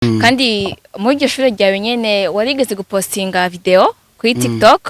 kandi muri iryo shuri ryawe nyene warigeze gupostinga video kuri TikTok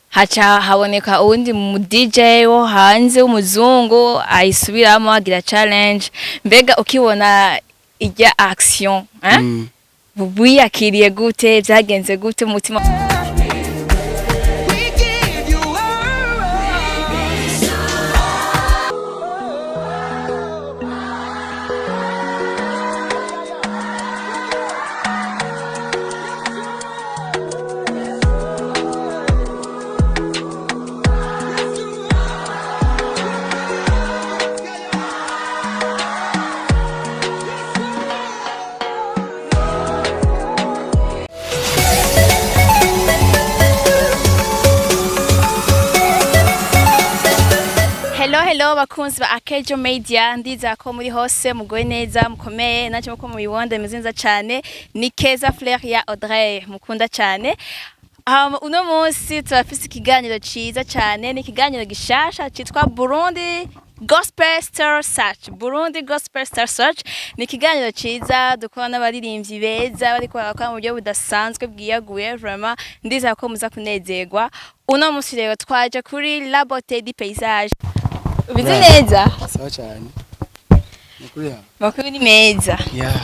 haca haboneka uwundi mu DJ wo hanze w'umuzungu ayisubiramo agira challenge mbega ukibona ijya action buyakiriye gute byagenze gute umutima Hello bakunzi ba Akejo Media ndiza ko muri hose mugoye neza mukomeye naje muko mu bibonde mizinza cyane ni Keza Fleur ya Audrey mukunda cyane uno munsi turafise ikiganiro ciza cyane ni ikiganiro gishasha citwa Burundi Gospel Star Search Burundi Gospel Star Search ni ikiganiro ciza dukora n'abaririmbyi beza bariko barakora mu buryo budasanzwe bwiyaguye vraiment ndiza ko muza kunezerwa uno munsi rero twaje kuri La Beauté du Paysage Ubizi neza? Sawa cyane. Nakuriya. Makuru ni meza. Yeah.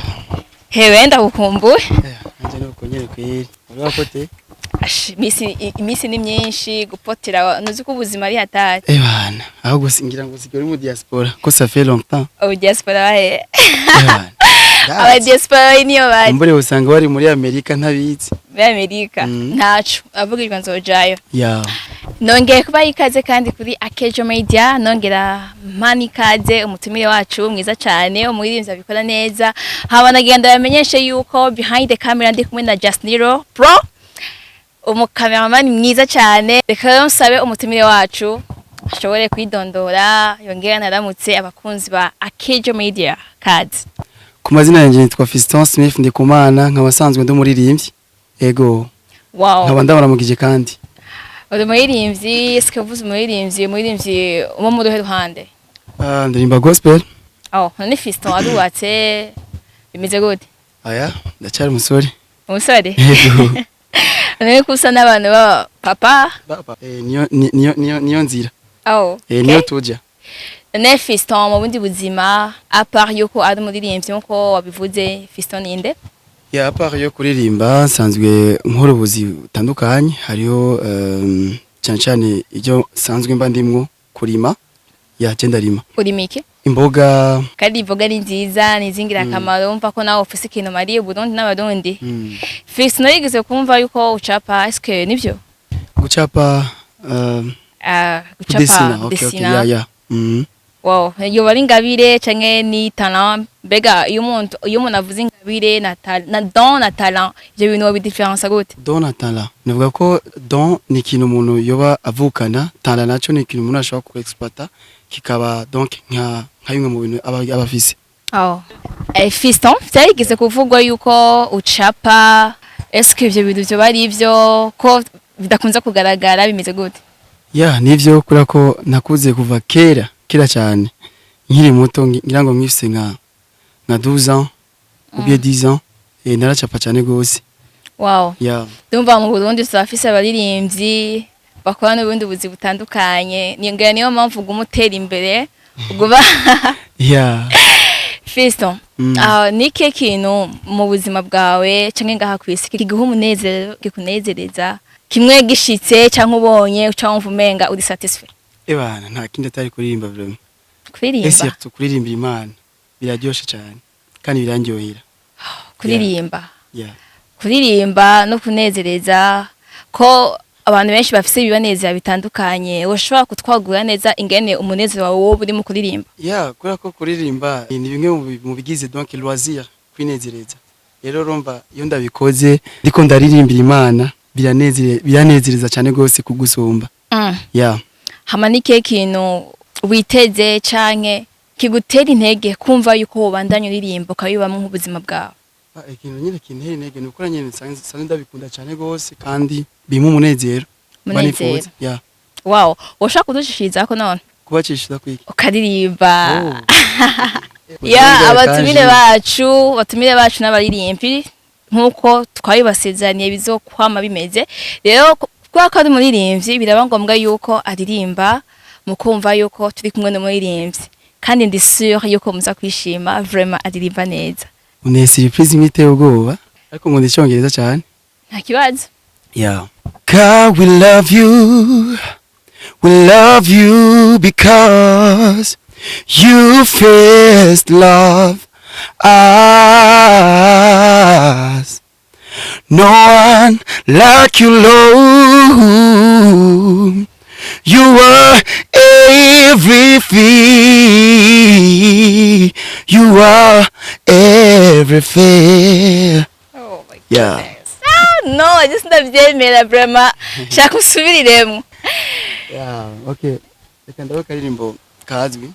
Hewe ndakukumbuye. Anje no konyere kweri. Urakote? Imisi ni myinshi gupotera nuzi ko ubuzima ari hatari. Bana, aho gusingira ngo sigore mu diaspora ko ça fait longtemps. Au diaspora he. Aba diaspora niyo bari. Mbere usanga bari muri Amerika ntabizi. Muri Amerika ntacu avuga nzojayo. Yeah. Nongeye kuba ikaze kandi kuri Akejo Media nongera mani kaze umutumire wacu mwiza cyane umuririmbyi abikora neza habanagenda bamenyeshe yuko behind the camera ndi kumwe na Justniro Pro umukameraman mwiza cyane reka nsabe umutumire wacu ashobore kwidondora yongera naramutse abakunzi ba Akejo Media kaze ku mazina yanjye nitwa Fiston Smith Ndikumana nkabasanzwe ndi umuririmbyi ego wow nkaba ndabaramugije kandi Uri muririmbyi eske vuze umuririmbyi umo mu ruhande ndirimba gospel ni Fiston arubatse bimeze gute aya ndacyari umusore yego None kusa n'abantu ba papa niyo nzira niyo tuja None Fiston mu bundi buzima a part yuko ari umuririmbyi nko wabivuze Fiston ninde Ya part yo kuririmba sanzwe nkora ubuzi butandukanye hariho cyane ibyo sanzwe mba ndimwo kurima ya genda rima urimike imboga kandi imboga ni nziza nizingira kamaro umva ko nawe ufise ikintu mariye Burundi n'abarundi Fiston yigeze kumva yuko ucapa eske nivyo gucapa desina ya Wow, yo bari ingabire canke ni talent bega iyo umuntu avuze ingabire na don na talent je bintu bi difference gute don na talent nivuga ko don ni ikintu umuntu yoba avukana talent naco ni ikintu umuntu ashobora ku exploiter kikaba donc nka bimwe mu bintu abafise Fiston byarigeze kuvugwa yuko ucapa eske ivyo bintu byo bari ivyo ko bidakunze kugaragara bimeze gute ya nivyo kura ko nakuze kuva kera cyane nkiri muto ngira ngo mwifise nka 12 ans ou bien 10 ans naracapa cyane gose wow yeah ndumva mu Burundi turafise abaririmbyi bakora n'ubundi buzi butandukanye niyo mpamvu gumutera imbere uguba yeah Fiston nike kintu mu buzima bwawe canke ngaha kwisi kiguha umunezero gikunezereza kimwe gishitse canke ubonye ucamva umenga uri satisfied Ebana nta kindi atari kuririmba vraiment. Kuririmba. Ese tukuririmbira Imana. Biraryoshe cyane kandi birangyohera. Kuririmba. Yeah. Kuririmba no kunezereza ko abantu benshi bafise bibanezera bitandukanye ushobora kutwagura neza ingene umunezero wawe wo buri mu kuririmba. Yeah, kura ko kuririmba ni bimwe mu bigize donc loisir kwinezereza. Rero romba iyo ndabikoze ndiko ndaririmbira Imana biranezereza cyane gose kugusumba. Yeah. Hamanike kintu witeze canke kigutera intege kumva yuko wobandanya uririmba ukabibamwe nk'ubuzima bwawe ikintu nyine kintera intege nuko nyine sanzwe ndabikunda cyane gose kandi bimwe umunezero banifuza yeah wow woshaka kudushishiriza ko none kubacishira kwiki ukaririmba ya abatumire bacu n'abaririmbyi nkuko twabibasezeraniye bizokwama bimeze rero kwa ko ari umuririmbyi biraba ngombwa yuko aririmba mukumva yuko turi kumwe n'umuririmbyi kandi ndi sûr yuko muza kwishima vraiment aririmba neza une surprise imite ubwoba ariko ngo ndicyongereza cyane nta kibazo yeah God we love you because you first love us. No one like you, Lord. You are everything. You are everything. oh my Yeah. goodness no just ndavyemera vraiment shaka usubiriremo Yeah, okay. Reka ndabe karirimbo kazwi.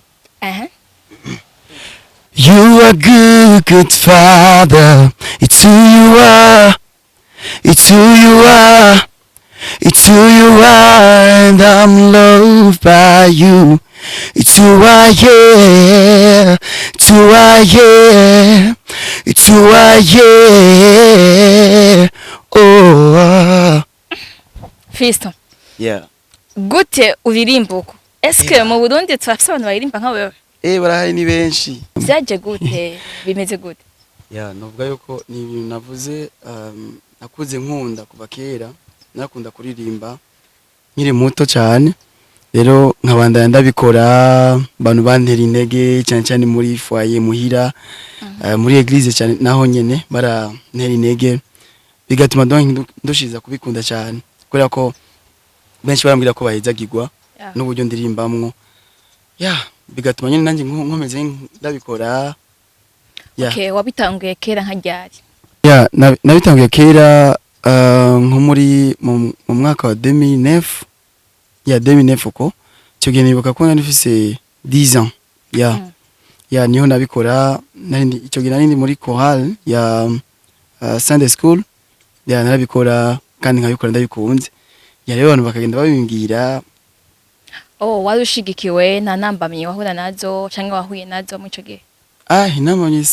You are good father. It's who you are. It's who you are. It's who you are, and I'm loved by you. It's who I am. It's who I am. It's who I am. Oh. Fiston Yeah. gute uririmba uko eske mu Burundi turafise abantu baririmba nka wewe Barahari ni benshi. vyaje gute bimeze gute Ya novuga yuko ni ibintu navuze nakuze nkunda kuva kera nakunda kuririmba nkiri muto cyane rero nkabandanya ndabikora abantu bantera intege cyane cyane muri foyer muhira muri eglise cyane naho nyene barantera intege bigatuma ndushiza kubikunda cyane kubera ko benshi barambwira ko bahezagirwa n'uburyo ndirimbamwo bigatuma nyine nanjye nkomeze ndabikora. okay wabitanguye kera nka ryari nabitanguye kera nko muri mu mwaka wa 2009 2009 uko cyo gihe nibuka ko nari mfise 10 ans niho nabikora icyo gihe nari muri chorale ya Sunday school narabikora kandi nkabikora ndabikunze rero abantu bakagenda babimbwira. wari ushigikiwe nta ntambamye wahura nazo canke wahuye nazo mu ico gihe intambamye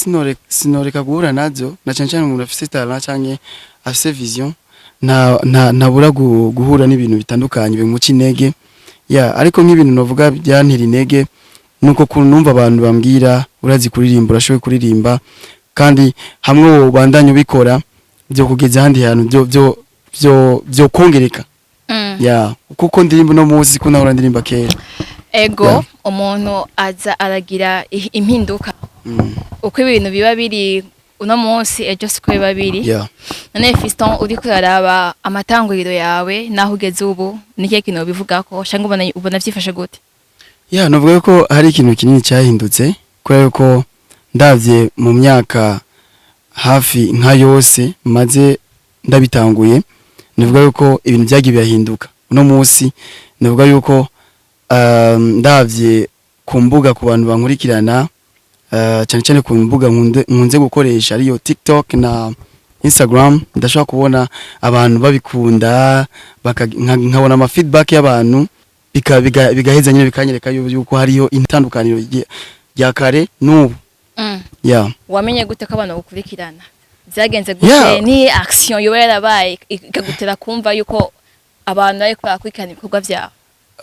sinoreka guhura nazo na cyane cyane umuntu afise talent canke afise vision ntabura guhura n'ibintu bitandukanye bimuca intege ariko nk'ibintu navuga byantera intege nuko numva abantu bambwira urazi kuririmba urashoboye kuririmba kandi hamwe ubandanye ubikora byo kugeza ahandi hantu byo kongereka kuko ndirimba no muzi ko nahora ndirimba kera ego umuntu aza aragira impinduka uko ibintu biba biri uno munsi ejo siko biba biri none Fiston uri kuraraba amatanguriro yawe naho ugeze ubu niki kintu bivugako cyangwa ubona byifashe gute navuga ko hari ikintu kinini cyahindutse kubera ko ndavye mu myaka hafi nka yose maze ndabitanguye nivuga yuko ibintu byagiye birahinduka uno munsi nivuga yuko ndavye ku mbuga ku bantu bankurikirana cyane cyane ku mbuga nkunze gukoresha ariyo TikTok na Instagram ndashaka kubona abantu babikunda nkabona ama feedback y'abantu bigaheza nyine bikanyereka yuko hariyo intandukaniro rya kare n'ubu. wamenye gute ko abantu bakurikirana byagenze gute ni action yo yarabaye ikagutera kumva yuko abantu bari kwakwikana ibikorwa byawe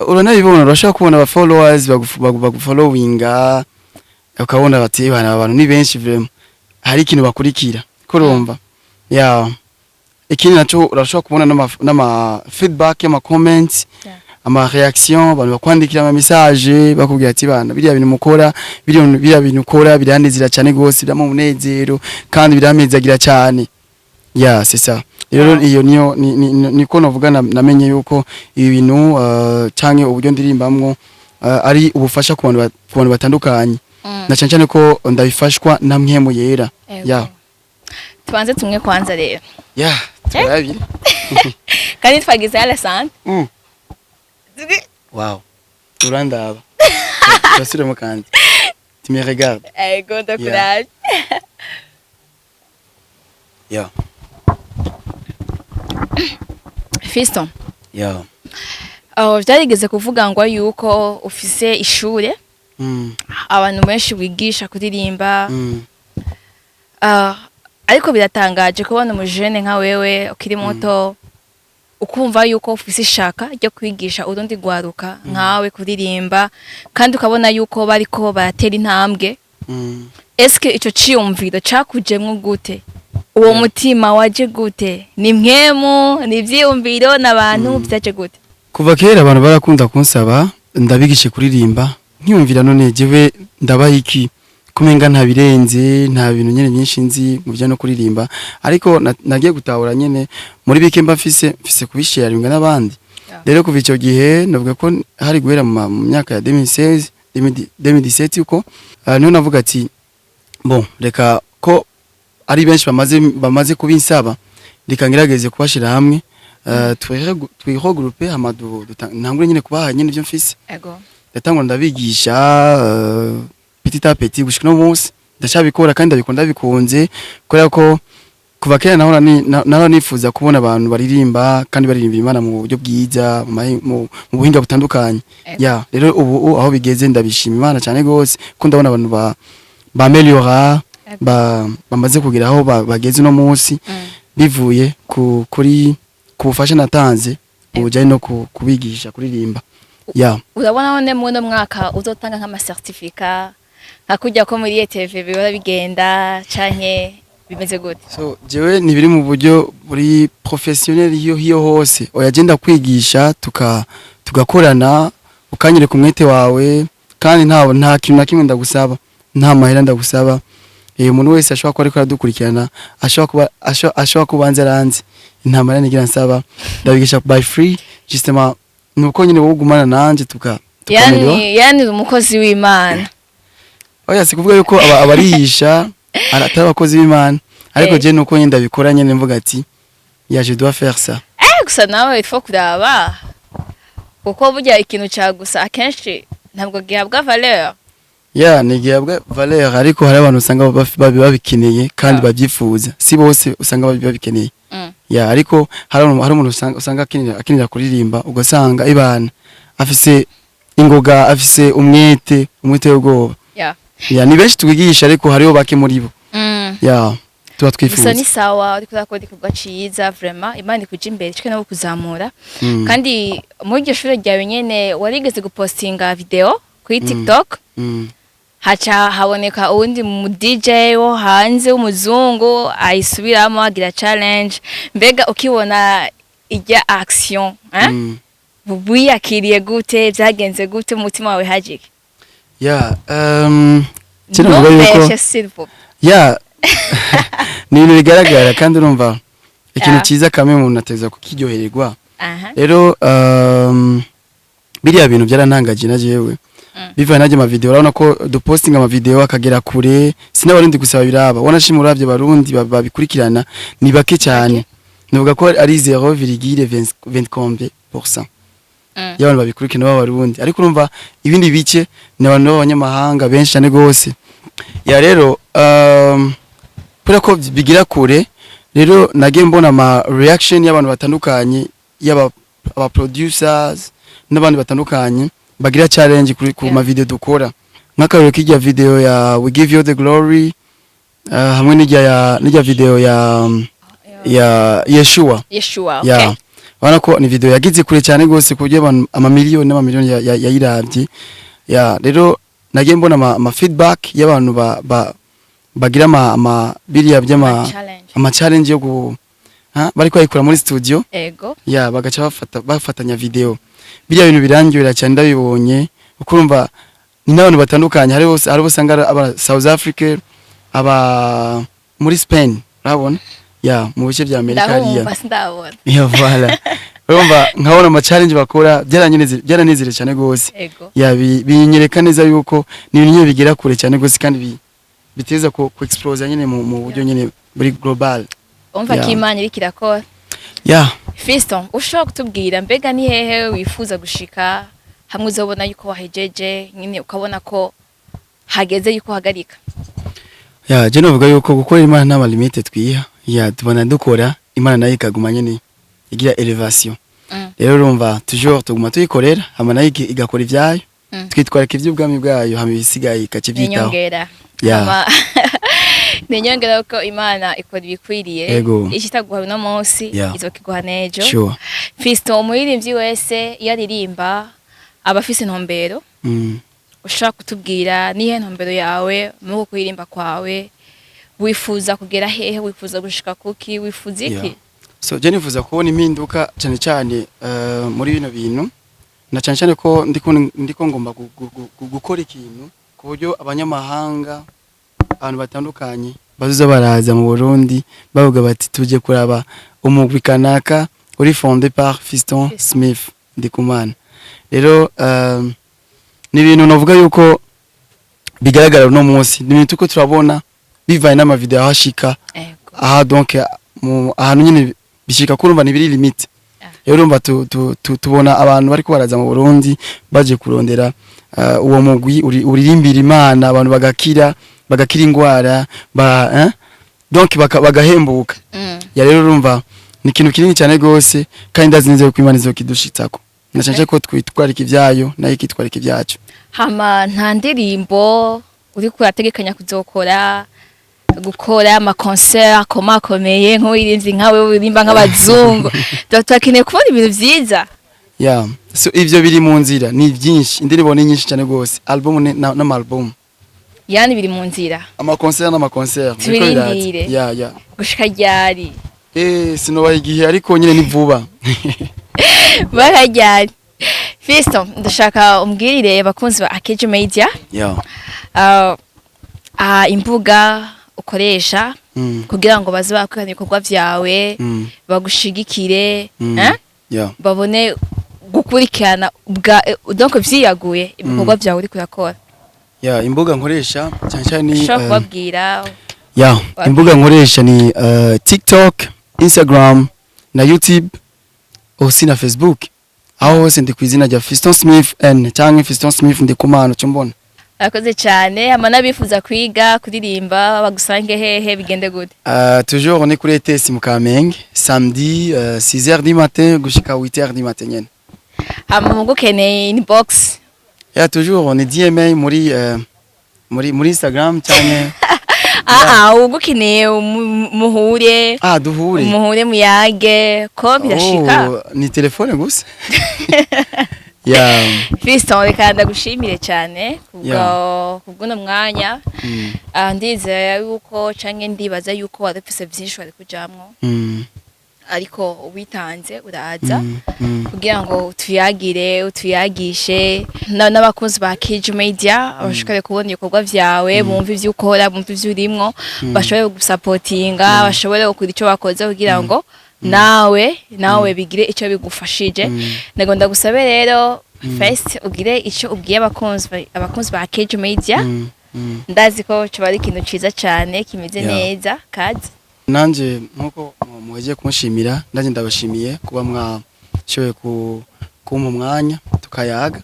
uranabibona urashaka kubona aba followers bagufollowinga ukabona bati abantu ni benshi vraiment hari ikintu bakurikira kurumva ikindi naco urashaka kubona n'ama feedback y'ama comments ama reaction abantu bakwandikira ama message bakubwira ati bana biriya bintu mukora biriya bintu ukora biranezera cyane gose bya mu munezero kandi biramezagira cyane c'est ça rero iyo niyo niko novuga namenye yuko ibi bintu canke uburyo ndirimbamwo ari ubufasha ku bantu batandukanye na cyane cyane ko ndabifashwa na mwemu yera tubanze tumwe kwanza rero turabiri kandi twagize Alessandre wow urandaba basiremo kandi tu me regardes ego ndakuraje Fiston byarigeze kuvuga ngo yuko ufise ishure abantu benshi wigisha kuririmba Mm. ariko biratangaje kubona umujene nka wewe ukiri muto ukumva yuko ufise ishaka ryo kwigisha urundi gwaruka nkawe kuririmba kandi ukabona yuko bariko baratera intambwe. Mm. Eske ico ciyumviro cakujemwo gute? Uwo mutima waje gute? Ni mwemu, ni ivyiyumviro n'abantu vyaje gute? Kuva kera abantu barakunda kunsaba ndabigishe kuririmba nkiyumvira none jewe ndabaha iki kumenga nta birenze nta bintu nyene byinshi nzi mu byo no kuririmba ariko nagiye gutahura nyene muri bike mba mfise kubisharinga n'abandi. Rero kuva ico gihe navuga ko hari guhera mu myaka ya 2016 2017 uko niho navuga ati bon reka ko ari benshi bamaze kubinsaba reka ngerageze kubashira hamwe twihogrouper hamadu ntangure nyine kubaha nyine ibyo mfise. Ego ndatangura ndabigisha petit à petit gushika no munsi ndacabikora kandi ndabikunda bikunze kubera ko kuva kera naho nifuza kubona abantu baririmba kandi baririmba Imana mu buryo bwiza mu buhinga butandukanye. Ya rero ubu aho bigeze ndabishima Imana cyane gose ko ndabona abantu ba ameliora bamaze kugira aho bageze no munsi bivuye kuri kubufasha natanze ubujanye no kubigisha kuririmba. Ya urabona none mu mwaka uzotanga nk'ama certificat nka kujya ko muri ETV bibora bigenda canke bimeze gute? So jewe nibiri mu buryo buri professionnel hiyo hose oyagenda kwigisha tugakorana ukanyereka umwete wawe kandi nta kintu na kimwe ndagusaba nta mahera ndagusaba. Umuntu wese ashobora kuba ariko aradukurikirana ashobora kubanza aranze nta mahera nigira nsaba ndabigisha by free justement nuko nyine wowe ugumana nanje yani umukozi w'Imana. Oya sikuvuga yuko abarihisha atari abakozi b'Imana ariko je nuko nyine ndabikora nyine mvuga ati ya je dois faire ça. Gusa nawe il faut kuraba uko burya ikintu cyagusa akenshi ntabwo gihabwa valeur. Ya ni gihabwa valeur ariko hari abantu usanga babikeneye kandi babyifuza si bose usanga babikeneye. Ya ariko hari umuntu usanga akinira kuririmba ugasanga ibana afise ingoga afise umwete w'ubwoba. Ya ni benshi tugigisha ariko hariho bake muri bo. Ya tuba twifuza. Gusa ni sawa uri kurakora igikorwa ciza vraiment Imana ikuje imbere cyo no kuzamura. Kandi muri iryo shure ryawe nyene warigeze gupostinga video kuri TikTok. Haca haboneka uwundi mu DJ wo hanze w'umuzungu ayisubiramo agira challenge mbega ukibona ijya action buyakiriye gute byagenze gute umutima wawe hajike? Ya kinavuga yuko ya ni ibintu bigaragara kandi urumva ikintu cyiza kamwe umuntu ateza kukiryohererwa. Rero biriya bintu byarantangaje na jewe biva naje ama video urabona ko dupostinga ama video akagera kure sinabarundi gusaba biraba wanashima uravye barundi babikurikirana ni bake cyane nuvuga ko ari 0,20% y'abantu babikurikirana b'abarundi ariko urumva ibindi bice ni abantu b'abanyamahanga benshi cyane gose. Ya rero pura ko bigira kure rero nage mbona ama reaction y'abantu batandukanye y'aba producers n'abandi batandukanye bagira challenge ku ma video dukora nk'akarero kijya video ya We Give You the Glory hamwe n'ijya video ya Yeshua. Okay. Wana ko ni video yagize kure cyane gose kujye ama miliyoni yayiravye. Ya rero nagiye mbona ama feedback y'abantu bagira ama biriya by'ama challenge yo bari kwayikura muri studio. Ego. Ya bagaca bafatanya video. Biriya bintu birangira cyane ndabibonye ukurumva ni n'abantu batandukanye hari usanga aba South Africa aba muri Spain urabona ya mu bice bya Amerika hariya. Ya voilà urumva nkabona ama challenge bakora byaranezere cyane gose. Ya binyereka neza yuko ni ibintu bigira kure cyane gose kandi biteza ku explose nyine mu buryo nyine buri global. Umva kimanye bikirakora. Ya Fiston ushobora kutubwira mbega ni hehe wifuza gushika hamwe uzobona yuko wahejeje nyine ukabona ko hageze yuko hagarika? Ya je novuga yuko gukora Imana nta limite twiha. Ya tubona dukora Imana nayo ikaguma nyene igira elevation. Rero urumva toujours tuguma tuyikorera hama nayo igakora ivyayo twitwarika iby'ubwami bwayo hama ibisigaye ikakibyitaho ninyongera Yeah. ninyongera ko Imana ikora ibikwiriye Ego. ishitaguha no munsi Yeah. izokiguha nejo Sure. Fiston umuririmbyi wese iyo aririmba aba afise intumbero ushaka kutubwira nihe ntumbero yawe mu kuririmba kwawe wifuza kugera hehe wifuza gushika kuki wifuza iki Yeah. So je nifuza kubona impinduka cyane cyane muri bino bintu na cyane cyane ko ndiko ngomba gukora ikintu ku buryo abanyamahanga abantu batandukanye bazuza baraza mu Burundi bavuga bati tuje kuraba umugwi kanaka uri fondé par Fiston Smith Ndikumana. Rero ni ibintu navuga yuko bigaragara no munsi ni ibintu ko turabona bivaye n'ama video hashika aha donc ahantu nyine bishika kurumva nibiri limite. Rero urumva tubona abantu bari ko baraza mu Burundi baje kurondera uwo mugwi uririmbira Imana abantu bagakira ingwara donc bagahembuka. Ya rero urumva ni ikintu kinini cyane gose kandi ndazinze ko Imana izokidushitsako. Nashanje ko twitwarika ivyayo nayo ikitwarika ivyacu. Hama nta ndirimbo uri kurategekanya gukora ama concert akomakomeye nk'uwirinzi nkawe uririmba nk'abazungu twakeneye kubona ibintu vyiza. Yeah. So ivyo biri mu nzira ni byinshi indirimbo ni nyinshi cyane gose album na album yani biri mu nzira ama concert tubirindire yeah gushika ryari sinobaye igihe ariko nyine ni vuba bakajyari Fiston ndashaka umbwirire abakunzi ba Akejo Media yeah imbuga ukoresha kugira ngo baze bakwirana ibikorwa vyawe bagushigikire yeah babone gukurikirana donc vyiyaguye ibikorwa vyawe uri kurakora. Yeah, imbuga nkoresha cyane cyane ni kubabwira yeah imbuga nkoresha ni TikTok, Instagram na YouTube aussi na Facebook. Aho hose ndi kwizina rya Fiston Smith cyangwa Fiston Smith Ndikumana cyumbona. Akoze cyane amana bifuza kwiga kuririmba bagusange hehe bigende gute? Toujours on est kuri ETS mu Kamenge samedi 6h du matin gushika 8h du matin nyene. Mugukeneye inbox. Yeah, toujours on est DMA muri Instagram cyane. Ugukeneye muhure. Duhure. Muhure muyage ko birashika. Ni telefone gusa. Yeah. Fiston reka ndagushimire cyane kubwo mwanya. Ndizera yuko canke ndibaza yuko wadufise byinshi wari kujamwo. Ariko ubitanze uraza kugira ngo tuyagishe n'abakunzi ba Akejo Media abashobore kubona ibikorwa vyawe bumva ivyo ukora bumva ivyo urimwo bashobore gusupportinga bashobore gukora ico bakoze kugira ngo nawe bigire ico bigufashije. Nego ndagusabe rero first ugire ico ubwiye abakunzi ba Akejo Media. Ndazi ko cyo bari ikintu ciza cyane kimeze neza kazi nanje nkuko muheje kumushimira ndaje ndabashimiye kuba mwashoboye kumpa umwanya tukayaga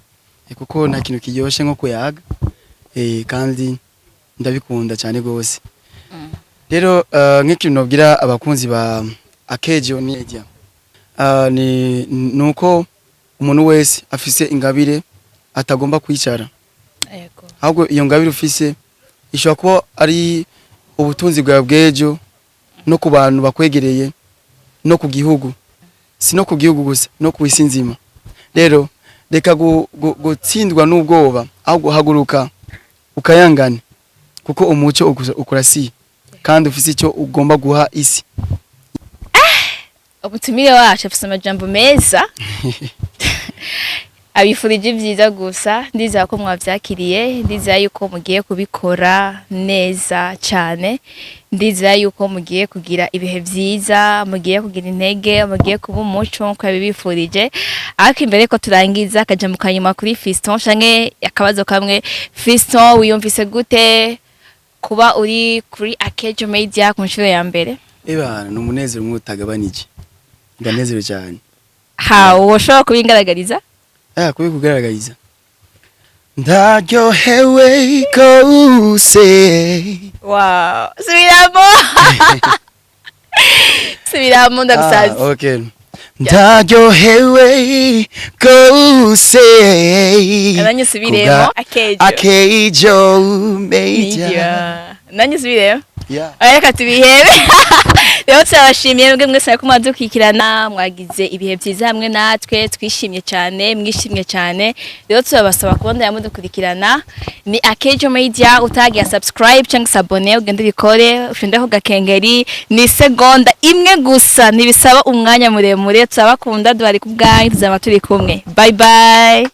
kuko nta kintu kiryoshe nko kuyaga kandi ndabikunda cyane gose. Rero nk'ikintu nobwira abakunzi ba Akejo Media ni nuko umuntu wese afise ingabire atagomba kwicara. Ahubwo iyo ngabire ufise ishobora kuba ari ubutunzi bwawe bw'ejo no ku bantu bakwegereye no ku gihugu si no ku gihugu gusa no ku isi nzima. Rero reka gutsindwa n'ubwoba ahubwo haguruka ukayangane kuko umuco ukurasi kandi ufise icyo ugomba guha isi. Umutumire wacu afise amajambo meza abifurije byiza gusa ndizera ko mwavyakiriye ndizera yuko mugiye kubikora neza cyane ndizera yuko mugiye kugira ibihe byiza mugiye kugira intege mugiye kuba umuco nko yabifurije. Ariko imbere ko turangiza akaja mukanyuma kuri Fiston canke akabazo kamwe Fiston wiyumvise gute kuba uri kuri Akejo Media ku nshuro ya mbere? N'umunezero mwutagabanije ndanezero cyane. Woshobora kubingaragariza? Kubikugaragariza ndaryohewe kose. Wow, subiramo ndagusaza. Okay, ndaryohewe gose nanjye subiremo Akejo Media nanjye subiremo yeah. Reka tubihebe rero turabashimiye mwebwe mwese ariko mwadukikirana mwagize ibihe byiza hamwe natwe twishimye cyane mwishimye cyane rero turabasaba kubondera mudukurikirana ni Akejo Media utagiye subscribe cyangwa s'abone ugende bikore ushindeho gakengeri ni segonda imwe gusa ntibisaba umwanya muremure turabakunda duhari kubwanyu tuzaba turi kumwe bye bye